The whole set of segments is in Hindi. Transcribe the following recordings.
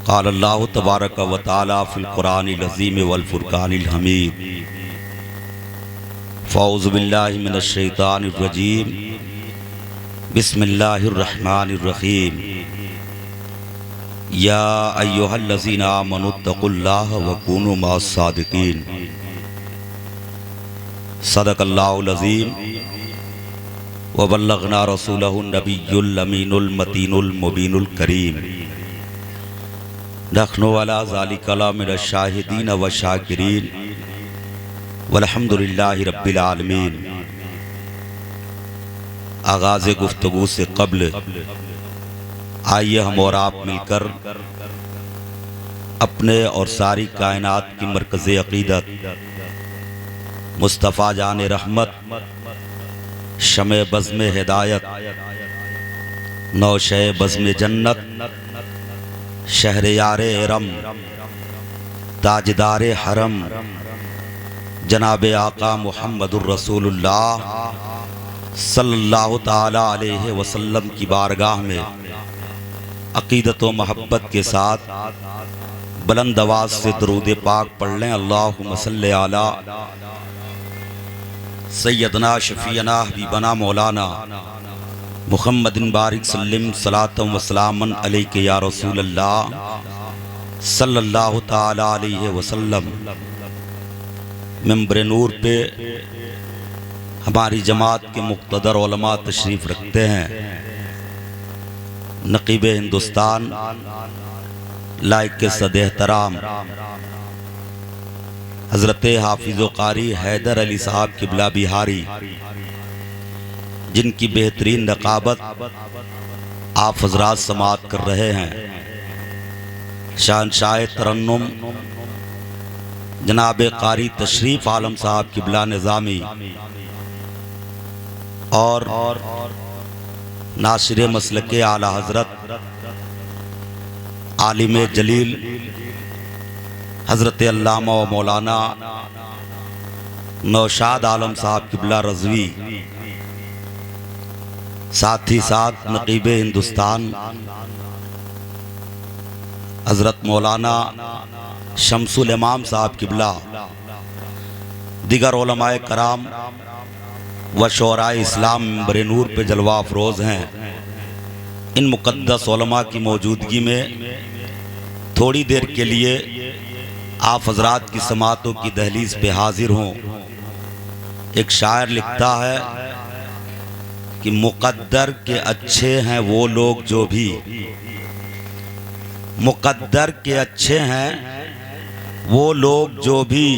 क़ाल अल्लाहु तबारक व तआला फ़िल क़ुरानिल अज़ीम वल फ़ुरक़ानिल हमीद। फ़ौज़ु बिल्लाहि मिनश शैतानिर रजीम। बिस्मिल्लाहिर रहमानिर रहीम। या अय्युहल्लज़ीना आमनुत्तक़ुल्लाह व कूनू मअस सादिक़ीन। सदक़ल्लाहुल अज़ीम व बल्लगना रसूलहुन नबियुल अमीनुल मतीनुल मुबीनुल करीम। नहनु अला ज़ालिका मिनश शाहिदीन व शाकिरीन वल्हम्दुलिल्लाहि रब्बिल आलमीन। आगाज़ गुफ्तगू से क़ब्ल आइए हम और आप मिलकर अपने और सारी कायनात की मरकज़े अक़ीदत मुस्तफ़ा जान रहमत शमे बज़्म हिदायत नौशे बज़्म जन्नत शहर यारे इरम ताजदार हरम जनाब आका मुहम्मदुर रसूलुल्लाह सल्लल्लाहु ताला अलैहि वसल्लम की बारगाह में अक़ीदत व महब्बत के साथ बुलंद आवाज़ से दरूद पाक पढ़ लें। अल्लाहुम्मा सल्लि अला सय्यदना शफ़ीअना हबीबना मौलाना मुहम्मदिन बारिक सल्लिम सलातम व सलामन अलैका या रसूल अल्लाह सल्लल्लाहु ताला अलैहि वसल्लम। मिंबर नूर पे हमारी जमात के मुक़्तदर उलमा तशरीफ़ रखते हैं। नक़ीब हिंदुस्तान लायक के सद-एहतराम हज़रत हाफिज़ क़ारी हैदर अली साहब क़िबला बिहारी, जिनकी बेहतरीन नक़ाबत आप हज़रात समाअत कर रहे हैं। शहंशाह तरन्नुम जनाब क़ारी तशरीफ़ आलम साहब क़िबला निज़ामी और नासिर मसलके आला हज़रत आलिम जलील हज़रत अल्लामा व मौलाना नौशाद आलम साहब क़िबला रज़वी, साथ ही साथ नक़ीब हिंदुस्तान हज़रत मौलाना शमसुल इमाम साहब क़िबला, दिगर उलमाए कराम व शोराए इस्लाम मिंबर नूर पे जलवा अफरोज़ हैं। इन मुक़द्दस उलमा की मौजूदगी में थोड़ी देर के लिए आप हज़रात की समातों की दहलीज़ पे हाजिर हों। एक शायर लिखता है कि मुक़द्दर के अच्छे हैं वो लोग जो भी, मुक़द्दर के अच्छे हैं वो लोग जो भी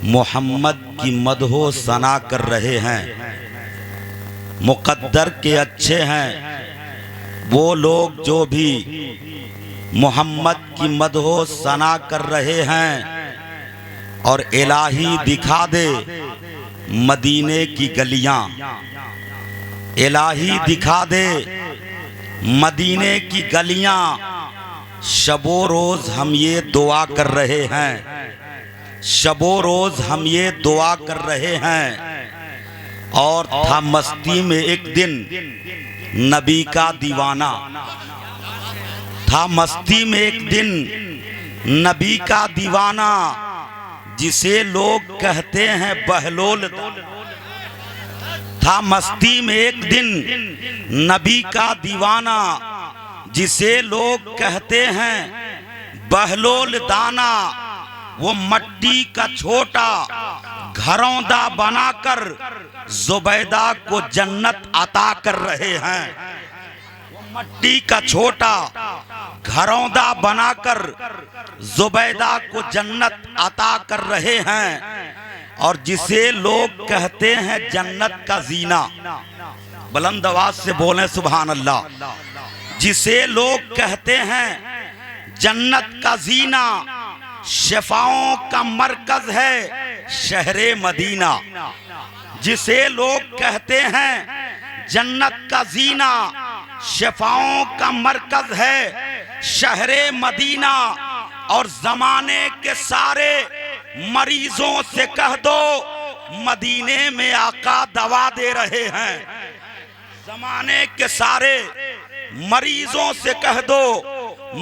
मोहम्मद की मदहो सना कर रहे हैं। मुक़द्दर के अच्छे हैं वो लोग जो भी मोहम्मद की मदहो सना कर रहे हैं। और इलाही दिखा दे मदीने की गलियां, इलाही दिखा दे मदीने की गलियां, शबो रोज़ हम ये दुआ कर रहे हैं, शबो रोज़ हम ये दुआ कर रहे हैं। और था मस्ती में एक दिन नबी का दीवाना, था मस्ती में एक दिन नबी का दीवाना, जिसे लोग कहते हैं बहलोल। था मस्ती में एक दिन नबी का दीवाना, जिसे लोग कहते हैं बहलोल दाना। वो मट्टी का छोटा घरौंदा बनाकर जुबैदा को जन्नत अता कर रहे हैं। वो मट्टी का छोटा घरौंदा बनाकर जुबैदा को जन्नत अता कर रहे हैं। और जिसे लोग कहते हैं जन्नत का जीना, बुलंद आवाज से बोलें सुभान अल्लाह। जिसे लोग कहते हैं जन्नत का जीना, शिफाओं का मरकज है शहरे मदीना। जिसे लोग कहते हैं जन्नत का जीना, शिफाओं का मरकज है शहरे मदीना। और जमाने के सारे मरीजों से कह दो मदीने में आका दवा दे रहे हैं। जमाने के सारे मरीजों से कह दो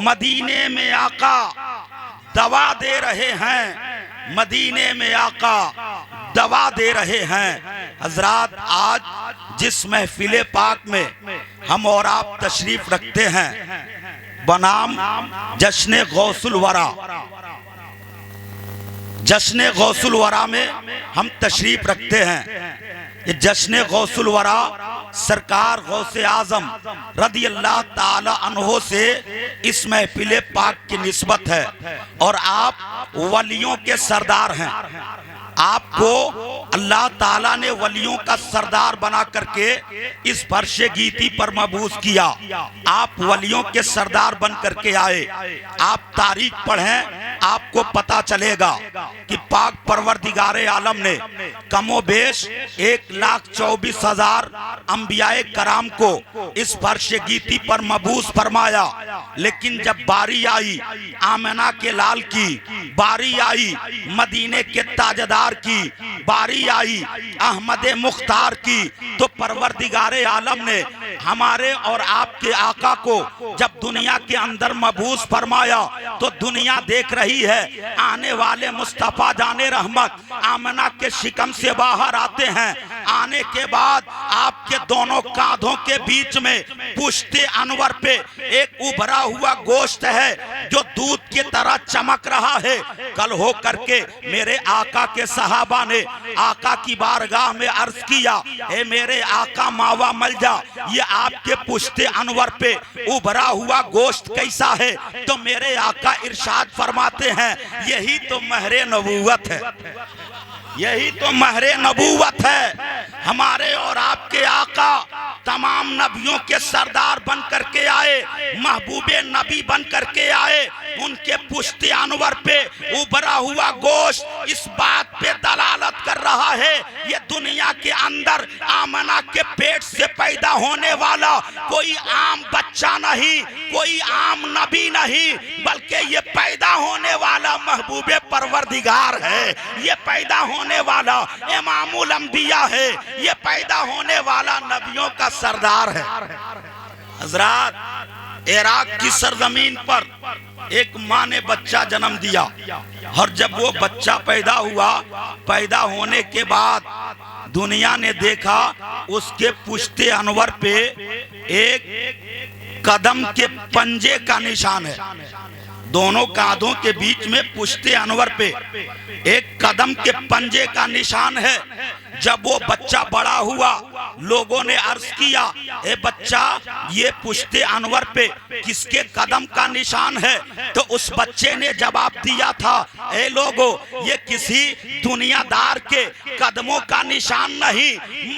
मदीने में आका दवा दे रहे हैं, मदीने में आका दवा दे रहे हैं। हजरात, आज जिस महफिले पाक में हम और आप तशरीफ रखते हैं बनाम जश्न गौसुल वरा, जश्न गौसुल वरा में हम तशरीफ रखते हैं। ये जश्न गौसुल वरा सरकार गौसे आजम रदी अल्लाह ताला अन्हो से इस महफिल पाक की निस्बत है और आप वलियों के सरदार हैं। आपको अल्लाह ताला ने वलियों का सरदार बना करके इस फर्शे गीती पर मबूस किया। आप वलियों के सरदार बन करके आए। आप तारीख पढ़ें, आपको पता चलेगा कि पाक परवरदिगारे आलम ने कमोबेश 1,24,000 अंबियाए कराम को इस फर्शे गीती पर मबूस फरमाया। लेकिन जब बारी आई आमिना के लाल की, बारी आई मदीने के ताजदार की, बारी आई अहमद मुख्तार की, तो परवरदिगारे आलम ने हमारे और आपके आका को जब दुनिया के अंदर मबूस फरमाया तो दुनिया देख रही है आने वाले मुस्तफा जाने रहमत आमना के शिकम से बाहर आते हैं। आने के बाद आपके दोनों कांधों के बीच में पुश्ते अनवर पे एक उभरा हुआ गोश्त है जो दूध की तरह चमक रहा है। कल हो करके मेरे आका के सहाबा ने आका की बारगाह में अर्ज किया, ए मेरे आका मावा मल जा, ये आपके पुश्ते अनवर पे उभरा हुआ गोश्त कैसा है? तो मेरे आका इरशाद फरमाते हैं, यही तो महरे नबूवत है, यही तो महरे नबूवत है। हमारे और आपके आका तमाम नबियों के सरदार बन करके आए, महबूबे नबी बन करके आए। उनके पुश्ते अनवर पे उभरा हुआ गोश्त इस बात पे दलालत कर रहा है ये दुनिया के अंदर आमना के पेट से पैदा होने वाला कोई आम बच्चा नहीं, कोई आम नबी नहीं, बल्कि ये पैदा होने वाला महबूबे परवरदिगार है, ये पैदा होने वाला इमामुल अंबिया है, ये पैदा होने वाला नबियों का सरदार है। हजरात, इराक की सरजमीन पर एक माँ ने बच्चा जन्म दिया और जब वो बच्चा पैदा हुआ, पैदा होने के बाद दुनिया ने देखा उसके पुश्ते अनवर पे एक कदम के पंजे का निशान है। दोनों कांधों के बीच में पुश्ते अनवर पे एक कदम के पंजे का निशान है। जब वो बच्चा बड़ा हुआ लोगों ने अर्ज किया, ए बच्चा ये पुश्ते अनवर पे किसके कदम का निशान है? तो उस बच्चे ने जवाब दिया था, ए लोगों ये किसी दुनियादार के कदमों का निशान नहीं,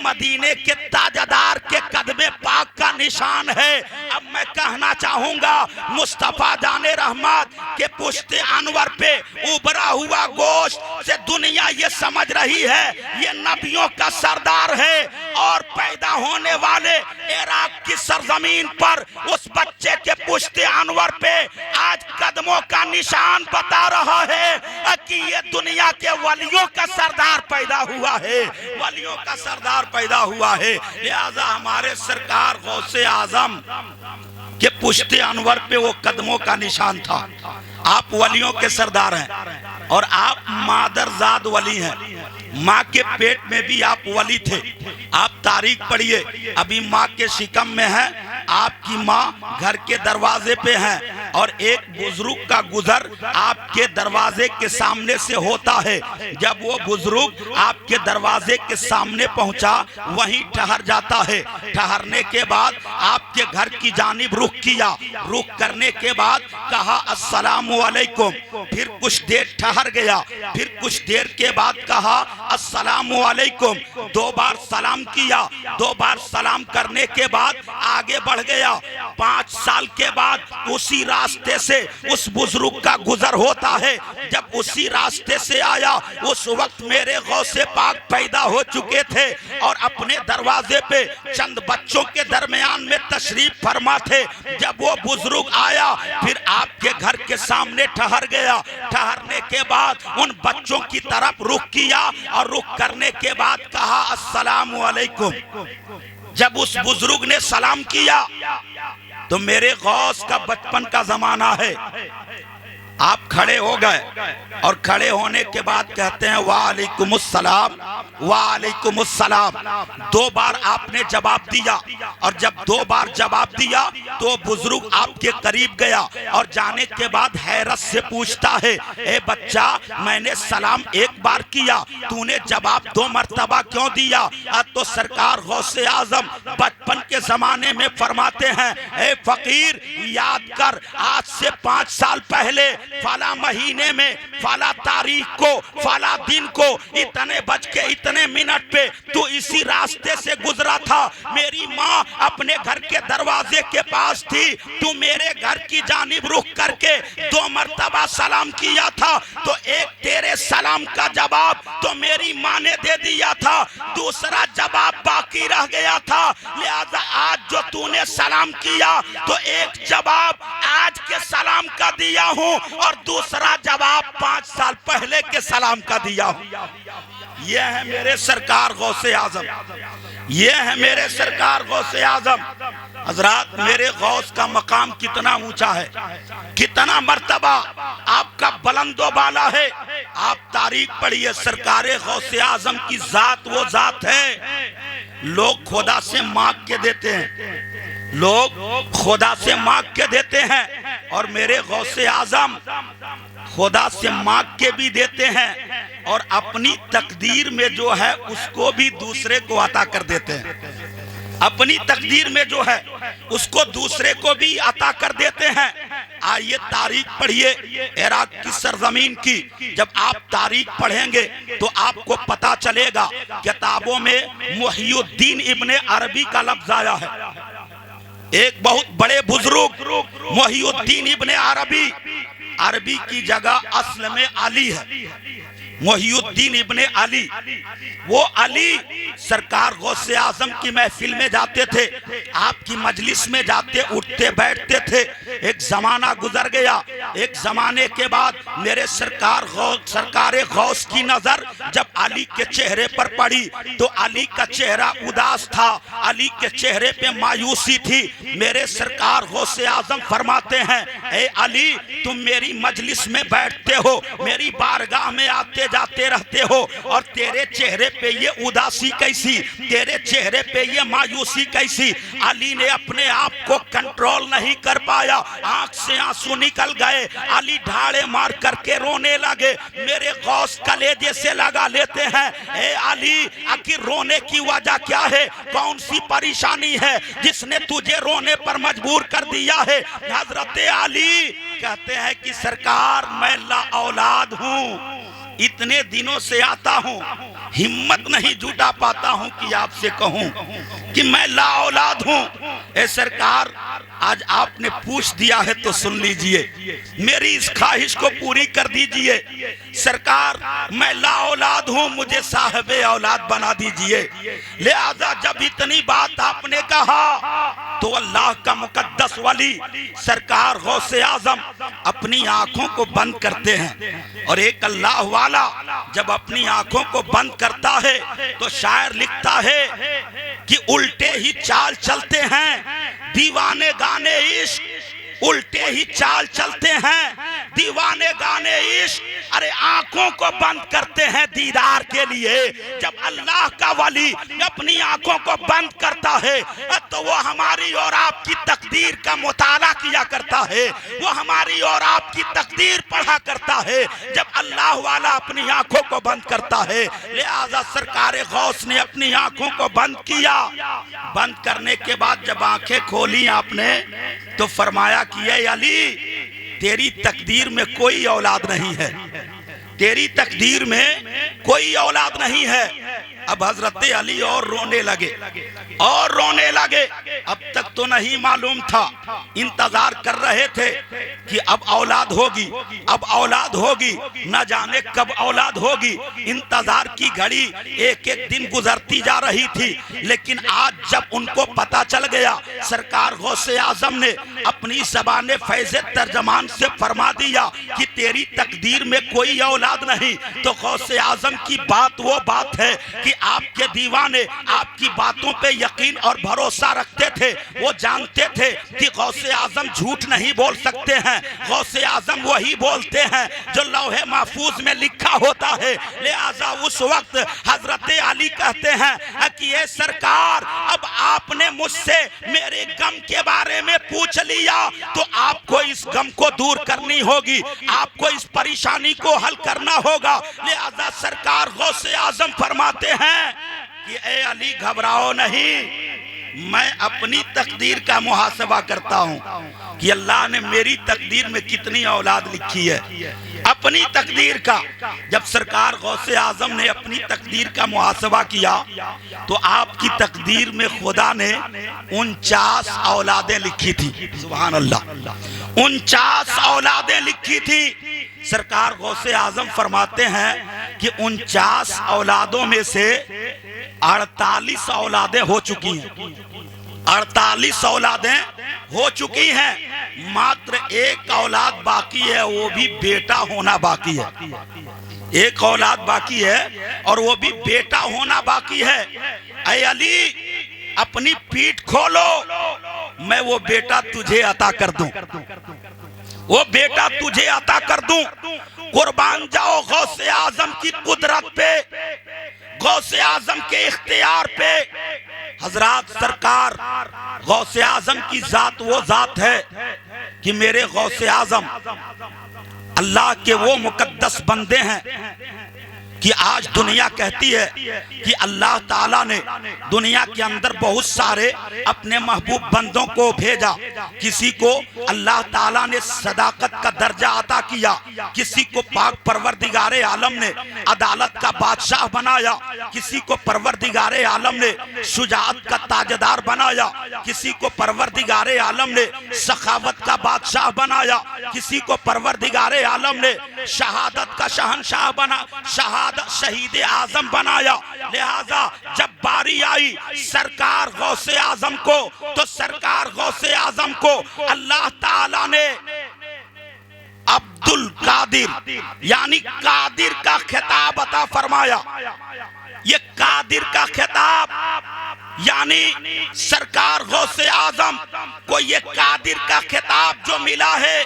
मदीने के ताजदार के कदमे पाक का निशान है। अब मैं कहना चाहूंगा मुस्तफा जाने रहमत के पुश्ते अनवर पे उभरा हुआ गोश्त से दुनिया ये समझ रही है ये नबियों का सरदार है और पैदा होने वाले इराक की सरजमीन पर उस बच्चे के पुश्ते अनवर पे आज कदमों का निशान बता रहा है कि ये दुनिया के वलियों का सरदार पैदा हुआ है, वलियों का सरदार पैदा हुआ है। लिहाजा हमारे सरकार गौसे आजम के पुश्ते अनवर पे वो कदमों का निशान था। आप वलियों के सरदार हैं और आप मादरजाद वली हैं, माँ के पेट में भी आप वली थे। आप तारीख पढ़िए, अभी माँ के शिकम में है, आपकी माँ घर के दरवाजे पे है और एक बुजुर्ग का गुजर आपके दरवाजे के सामने से होता है। जब वो बुजुर्ग आपके दरवाजे के सामने पहुंचा वहीं ठहर जाता है। ठहरने के बाद आपके घर की जानिब रुख किया, रुख करने के बाद कहा अस्सलामु अलैकुम, फिर कुछ देर ठहर गया, फिर कुछ देर के बाद कहा अस्सलामु अलैकुम, 2 बार सलाम किया, 2 बार सलाम करने के बाद आगे बढ़ गया। 5 साल के बाद उसी रात रास्ते से उस बुजुर्ग का गुजर होता है। जब उसी रास्ते से आया, उस वक्त मेरे गौसे पाक पैदा हो चुके थे और अपने दरवाजे पे चंद बच्चों के दरमियान में तशरीफ फरमा थे। जब वो बुजुर्ग आया, फिर आपके घर के सामने ठहर गया। ठहरने के बाद उन बच्चों की तरफ रुख किया और रुख करने के बाद कहा अस्सलामु अलैकुम। जब उस बुजुर्ग ने सलाम किया तो मेरे गौस का बचपन का जमाना है, आप खड़े हो गए और खड़े होने के बाद कहते हैं वालेकुमुस्सलाम वालेकुमुस्सलाम। 2 बार आपने जवाब दिया और जब 2 बार जवाब दिया तो बुजुर्ग आपके करीब गया और जाने के बाद हैरत से पूछता है, ए बच्चा, मैंने सलाम 1 बार किया, तूने जवाब 2 मर्तबा क्यों दिया? तो सरकार गौसे आजम बचपन के जमाने में फरमाते हैं, ए फकीर, याद कर, आज से 5 साल पहले फला महीने में फला तारीख को फला दिन को इतने बज के इतने मिनट पे तू इसी रास्ते से गुजरा था। मेरी माँ अपने घर के दरवाजे के पास थी, तू मेरे घर की जानिब रुख करके 2 मर्तबा सलाम किया था। तो एक तेरे सलाम का जवाब तो मेरी माँ ने दे दिया था, दूसरा जवाब बाकी रह गया था। लिहाजा आज जो तूने सलाम किया तो एक जवाब आज के सलाम का दिया हूँ और दूसरा जवाब 5 साल पहले के सलाम का दिया हूँ। ये है मेरे सरकार गौसे आजम, ये है मेरे सरकार गौसे आजम। हजरात, मेरे गौस का मकाम कितना ऊंचा है, कितना मर्तबा आपका बुलंदो बाला है। आप तारीख पढ़िए, सरकारे गौसे आजम की जात वो जात है, लोग खुदा से मांग के देते हैं, लोग खुदा से मांग के देते हैं और मेरे गौसे आजम खुदा से मांग के भी देते हैं और अपनी तकदीर में जो है उसको भी दूसरे को अता कर देते हैं। अपनी तकदीर में जो है उसको दूसरे को भी अता कर देते हैं। आइए तारीख पढ़िए इराक की सरजमीन की। जब आप तारीख पढ़ेंगे तो आपको पता चलेगा, किताबों में मुहियुद्दीन इब्ने अरबी का लफ्ज आया है। एक बहुत बड़े बुजुर्ग मुहियुद्दीन इब्ने अरबी, अरबी की जगह असल में अली है, मुहियुद्दीन इब्ने अली। वो अली सरकार गौसे आजम की महफिल में जाते थे, आपकी मजलिस में जाते उठते बैठते थे। एक जमाना गुजर गया, एक जमाने के बाद मेरे सरकार गौस की नजर जब अली के चेहरे पर पड़ी तो अली का चेहरा उदास था, अली के चेहरे पे मायूसी थी। मेरे सरकार गौसे आजम फरमाते हैं, ए अली, तुम मेरी मजलिस में बैठते हो, मेरी बारगाह में आते जाते रहते हो और तेरे चेहरे पे ये उदासी कैसी, तेरे चेहरे पे ये मायूसी कैसी? अली ने अपने आप को कंट्रोल नहीं कर पाया, आंख से आंसू निकल गए। अली ढाड़े मार करके रोने लगे। मेरे गौस कलेजे से लगा लेते हैं, ए अली, आखिर रोने की वजह क्या है? कौन सी परेशानी है जिसने तुझे रोने पर मजबूर कर दिया है? हजरत अली कहते हैं कि सरकार, मैं ला औलाद हूँ, इतने दिनों से आता हूँ, हिम्मत नहीं जुटा पाता हूँ कि आपसे कहूँ कि मैं ला औलाद हूँ। ए सरकार, आज आपने पूछ दिया है तो सुन लीजिए, मेरी इस ख्वाहिश को पूरी कर दीजिए। सरकार, मैं ला औलाद हूँ, मुझे साहिबे औलाद बना दीजिए। लिहाजा जब इतनी बात आपने कहा तो अल्लाह का मुकद्दस वली सरकार गौसे आजम अपनी आंखों को बंद करते हैं और एक अल्लाह वाला जब अपनी आंखों को बंद करता है तो शायर लिखता है कि उल्टे ही चाल चलते हैं दीवाने गाने इश्क, उल्टे ही चाल चलते हैं दीवाने गाने इश्क। अरे आंखों को बंद करते हैं दीदार के लिए। जब अल्लाह का वली अपनी आंखों को बंद करता है तो वो हमारी और आपकी तकदीर का मुताला किया करता है, वो हमारी और आपकी तकदीर पढ़ा करता है जब अल्लाह वाला अपनी आंखों को बंद करता है। लिहाजा सरकार गौस ने अपनी आंखों को बंद किया। बंद करने के बाद जब आंखें खोली आपने तो फरमाया कि ये अली, तेरी तकदीर में कोई औलाद नहीं है, तेरी तकदीर में कोई औलाद नहीं है। अब हजरत अली और रोने लगे और रोने लगे। अब तक तो नहीं मालूम था, इंतजार कर रहे थे कि अब औलाद होगी, अब औलाद होगी, न जाने कब औलाद होगी। इंतजार की घड़ी एक एक दिन गुजरती जा रही थी। लेकिन आज जब उनको पता चल गया, सरकार गौसे आजम ने अपनी ज़बान फैज़ तर्जमान से फरमा दिया कि तेरी तकदीर में कोई औलाद नहीं, तो गौसे आजम की बात वो बात है कि आपके दीवाने आपकी बातों पे यकीन और भरोसा रखते थे। वो जानते थे कि गौसे आजम झूठ नहीं बोल सकते हैं, गौसे आजम वही बोलते हैं जो लौहे महफूज में लिखा होता है। लिहाजा उस वक्त हजरत अली कहते हैं कि ये सरकार, अब आपने मुझसे मेरे गम के बारे में पूछ लिया, तो आपको इस गम को दूर करनी होगी, आपको इस परेशानी को हल करना होगा। लिहाजा सरकार गौसे आजम फरमाते हैं कि ए अली घबराओ नहीं, मैं अपनी तकदीर का मुहासबा करता हूँ कि अल्लाह ने मेरी तकदीर में कितनी औलाद लिखी है, अपनी तकदीर का। जब सरकार गौसे आजम ने अपनी तकदीर का मुहासबा किया तो आपकी तकदीर में खुदा ने 49 औलादें लिखी थी। सुभान अल्लाह, 49 औलादें लिखी थी। सरकार गौसे आजम फरमाते हैं कि 49 औलादों में से 48 औलादें हो चुकी हैं, 48 औलादें हो चुकी हैं। मात्र एक औलाद बाकी है, वो भी बेटा होना बाकी है। एक औलाद बाकी है और वो भी बेटा होना बाकी है। ऐ अली, अपनी पीठ खोलो, मैं वो बेटा तुझे अता कर दूं, वो बेटा तुझे अता कर दूं। कुर्बान जाओ गौसे आजम की कुदरत पे, गौसे आजम के इख्तियार पे। हजरात, सरकार गौसे आजम की जात वो जात है कि मेरे गौसे आजम अल्लाह के वो मुकद्दस बंदे हैं कि आज दुनिया कहती है कि अल्लाह ताला ने दुनिया के अंदर बहुत सारे अपने महबूब बंदों को भेजा। किसी को अल्लाह ताला ने सदाकत का दर्जा अता किया, किसी को पाक परवरदिगारे आलम ने अदालत का बादशाह बनाया, किसी को परवरदिगारे आलम ने शुजाअत का ताजदार बनाया, किसी को परवरदिगारे आलम ने सखावत का बादशाह बनाया, किसी को परवरदिगारे आलम ने शहादत का शहनशाह बना, शहीद आजम बनाया। लिहाजा जब बारी आई सरकार गौसे आजम को, तो सरकार गौसे आजम को अल्लाह ताला ने अब्दुल कादिर यानी कादिर का खिताब अता फरमाया। ये कादिर का खिताब यानी सरकार गौसे आजम को ये कादिर का खिताब जो मिला है,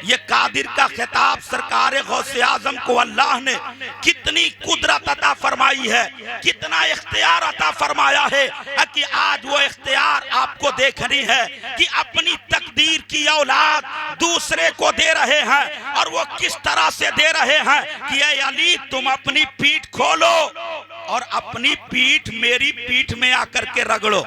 ये कादिर का खिताब सरकार गौसे आजम को अल्लाह ने कितनी कुदरत अता फरमाई है, कितना इख्तियार अता फरमाया है कि आज वो इख्तियार आपको देखनी है कि अपनी तकदीर की औलाद दूसरे को दे रहे हैं। और वो किस तरह से दे रहे हैं कि ऐ अली, तुम अपनी पीठ खोलो और अपनी पीठ मेरी पीठ में आकर के रगड़ो।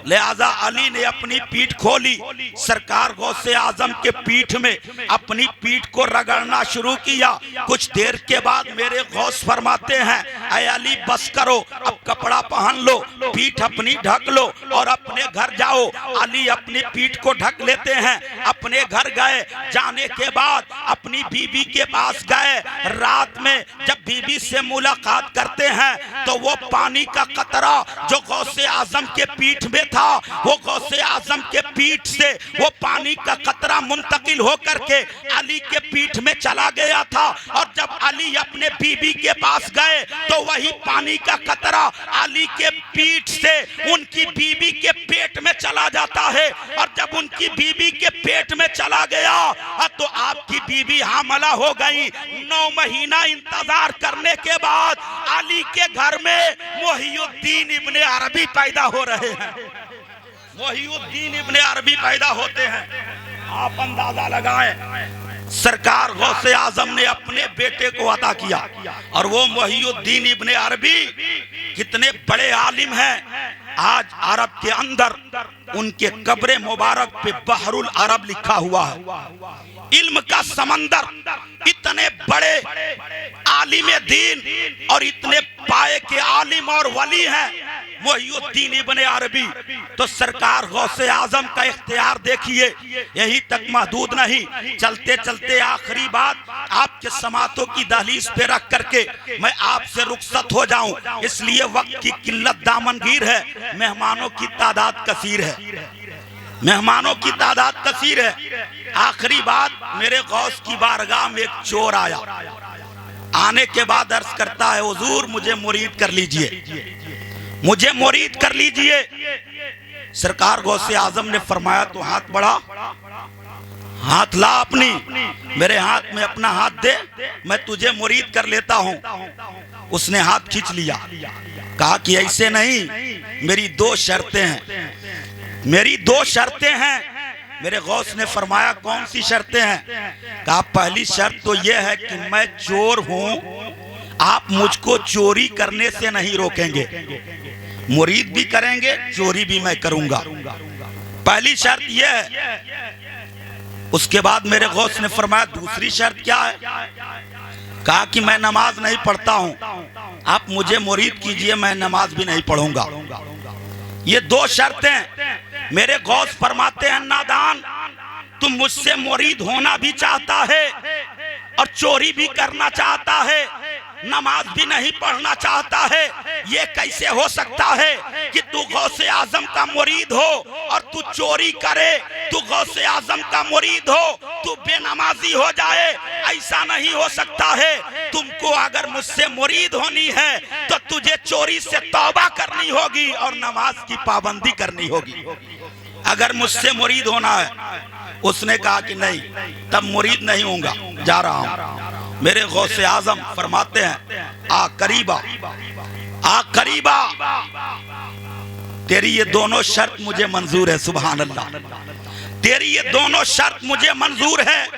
लिहाजा अली ने अपनी पीठ खोली, सरकार गौसे आजम के पीठ में अपनी पीठ को रगड़ना शुरू किया। कुछ देर के बाद मेरे गौस फरमाते हैं, ऐ अली बस करो, अब कपड़ा पहन लो, पीठ अपनी ढक लो और अपने घर जाओ। अली अपनी पीठ को ढक लेते हैं, अपने घर गए। जाने के बाद अपनी बीबी के पास गए। रात में जब बीबी से मुलाकात करते हैं तो वो पानी का कतरा जो गौसे आजम के पीठ में था, वो गौसे आजम के पीठ से वो पानी का कतरा मुंतकिल होकर के अली के पीठ में चला गया था। और जब अली अपने बीबी के पास गए तो वही पानी का कतरा अली के पीठ से उनकी बीबी के पेट में चला जाता है। और जब उनकी बीबी के पेट में चला गया तो आपकी बीबी हामला हो गई। 9 महीना इंतजार करने के बाद अली के घर में मोहिउद्दीन इब्ने अरबी पैदा हो रहे हैं। मोहिउद्दीन इब्ने अरबी पैदा होते हैं। आप अंदाजा लगाएं, सरकार गौसे आजम ने अपने बेटे को अता किया। और वो मोहिउद्दीन इब्ने अरबी कितने बड़े आलिम हैं। आज अरब के अंदर उनके कब्र मुबारक पे बहरुल अरब लिखा हुआ है, इल्म का समंदर। इतने बड़े आलिम दीन और इतने पाए के आलिम आलिम और वली हैं मोहिउद्दीन इब्ने अरबी। तो सरकार गौसे आजम का इख्तियार देखिए, यही तक महदूद नहीं, चलते चलते आखिरी बात आपके समातों की दहलीज पे रख करके मैं आपसे रुखसत हो जाऊं, इसलिए वक्त की किल्लत दामनगीर है, मेहमानों की तादाद कसीर है, मेहमानों की तादाद कसीर है। आखिरी बात, मेरे गौस की बारगाह में एक चोर आया, आने के बाद अर्ज करता है हुजूर मुझे मुरीद कर लीजिए, मुझे मुरीद कर लीजिए। सरकार गौसे आजम ने फरमाया तो हाथ बढ़ा, हाथ ला अपनी, मेरे हाथ में अपना हाथ दे, मैं तुझे मुरीद कर लेता हूं। उसने हाथ खींच लिया, कहा कि ऐसे नहीं, मेरी दो शर्तें हैं, मेरी दो शर्तें हैं। मेरे गौस ने फरमाया कौन सी शर्तें हैं? कहा पहली शर्त तो यह है कि मैं चोर हूं, आप मुझको चोरी करने से नहीं रोकेंगे, मुरीद भी करेंगे चोरी भी मैं करूंगा, पहली शर्त यह है। उसके बाद मेरे गौस ने फरमाया दूसरी शर्त क्या है? कहा कि मैं नमाज नहीं पढ़ता हूं, आप मुझे मुरीद कीजिए, मैं नमाज भी नहीं पढ़ूंगा। ये दो शर्तें। मेरे गौस फरमाते हैं नादान, तुम मुझसे मुरीद होना भी चाहता है और चोरी भी करना चाहता है, नमाज भी नहीं पढ़ना चाहता है, ये कैसे हो सकता है कि तू गौसे आजम का मुरीद हो और तू चोरी करे, तू गौसे आजम का मुरीद हो तू बेनमाजी हो जाए? ऐसा नहीं हो सकता है। तुमको अगर मुझसे मुरीद होनी है तो तुझे चोरी से तौबा करनी होगी और नमाज की पाबंदी करनी होगी, अगर मुझसे मुरीद होना है। उसने कहा कि नहीं, तब मुरीद नहीं होऊंगा, जा रहा हूं। मेरे गौसे आजम फरमाते हैं आ करीबा, आ करीबा, तेरी ये दोनों शर्त मुझे मंजूर है, सुभान अल्लाह, तेरी ये दोनों शर्त मुझे मंजूर है,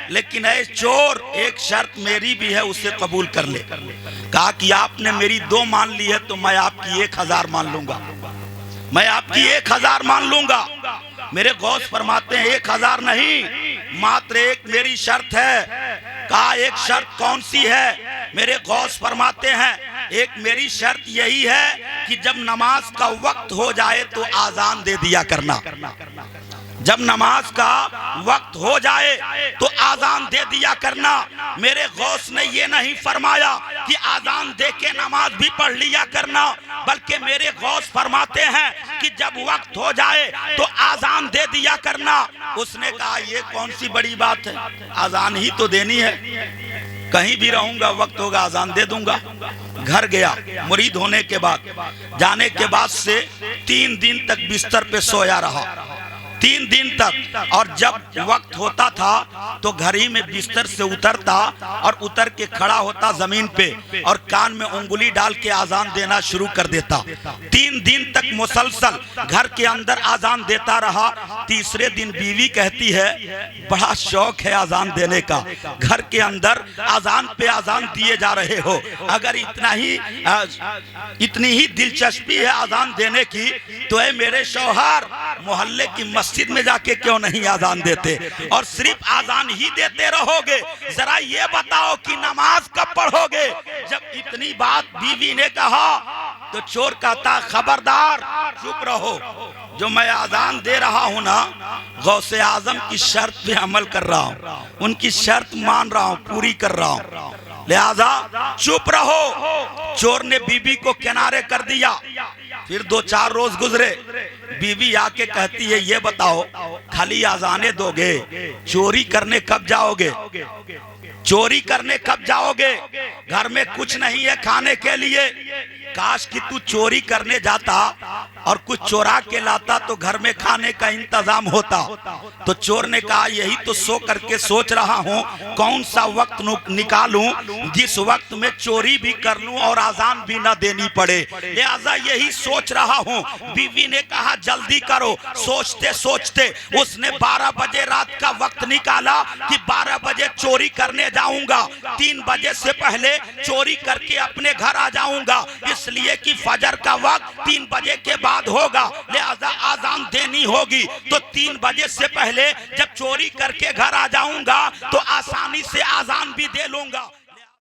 लेकिन ऐ चोर एक शर्त मेरी भी है, उसे कबूल कर ले। कहा कि आपने मेरी दो मान ली है तो मैं आपकी 1000 मान लूंगा, मैं आपकी 1000 मान लूंगा। मेरे गौस फरमाते हैं 1000 नहीं, मात्र एक मेरी शर्त है। कहा एक शर्त कौन सी है? मेरे गौस फरमाते हैं एक मेरी शर्त यही है कि जब नमाज का वक्त हो जाए तो आजान दे दिया करना, जब नमाज का वक्त हो जाए तो आजान दे दिया करना। मेरे गौस ने ये नहीं फरमाया कि आजान दे के नमाज भी पढ़ लिया करना, बल्कि मेरे गौस फरमाते हैं कि जब वक्त हो जाए तो आजान दे दिया करना। उसने कहा ये कौन सी बड़ी बात है, आजान ही तो देनी है, कहीं भी रहूंगा वक्त होगा आजान दे दूंगा। घर गया, मुरीद होने के बाद, जाने के बाद से 3 दिन तक बिस्तर पे सोया रहा, 3 दिन तक। और जब वक्त होता था तो घर ही में बिस्तर से उतरता और उतर के खड़ा होता जमीन पे और कान में उंगली डाल के आजान देना शुरू कर देता। 3 दिन तक मुसलसल घर के अंदर आजान देता रहा। तीसरे दिन बीवी कहती है बड़ा शौक है आजान देने का, घर के अंदर आजान पे आजान दिए जा रहे हो, अगर इतनी ही दिलचस्पी है आजान देने की तो है मेरे शौहर मोहल्ले की मस्जिद में जाके क्यों नहीं आजान देते और सिर्फ आजान ही देते रहोगे? जरा ये बताओ कि नमाज कब पढ़ोगे? जब इतनी बात बीवी ने कहा तो चोर कहता खबरदार चुप रहो, जो मैं आजान दे रहा हूं ना गौसे आजम की शर्त पे अमल कर रहा हूं, उनकी शर्त मान रहा हूं, पूरी कर रहा हूं, लिहाजा चुप रहो। चोर ने बीबी को किनारे कर दिया। फिर 2-4 रोज गुजरे, बीवी आके कहती है ये बताओ खाली आजाने दोगे, चोरी करने कब जाओगे? चोरी करने कब जाओगे? घर में कुछ नहीं है खाने के लिए, काश कि तू चोरी करने जाता और कुछ चोरा के लाता तो घर में खाने का इंतजाम होता। तो चोर ने कहा यही तो सो करके सोच रहा हूँ कौन सा वक्त निकालूं जिस वक्त में चोरी भी कर लूं और आजान भी ना देनी पड़े, लिहाजा यही सोच रहा हूँ। बीवी ने कहा जल्दी करो। सोचते सोचते उसने 12 बजे रात का वक्त निकाला कि 12 बजे चोरी करने जाऊंगा, 3 बजे से पहले चोरी करके अपने घर आ जाऊंगा, इसलिए कि फजर का वक्त 3 बजे के बाद होगा, लिहाजा आजान देनी होगी। तो 3 बजे से पहले जब चोरी करके घर आ जाऊंगा तो आसानी से आजान भी दे लूंगा।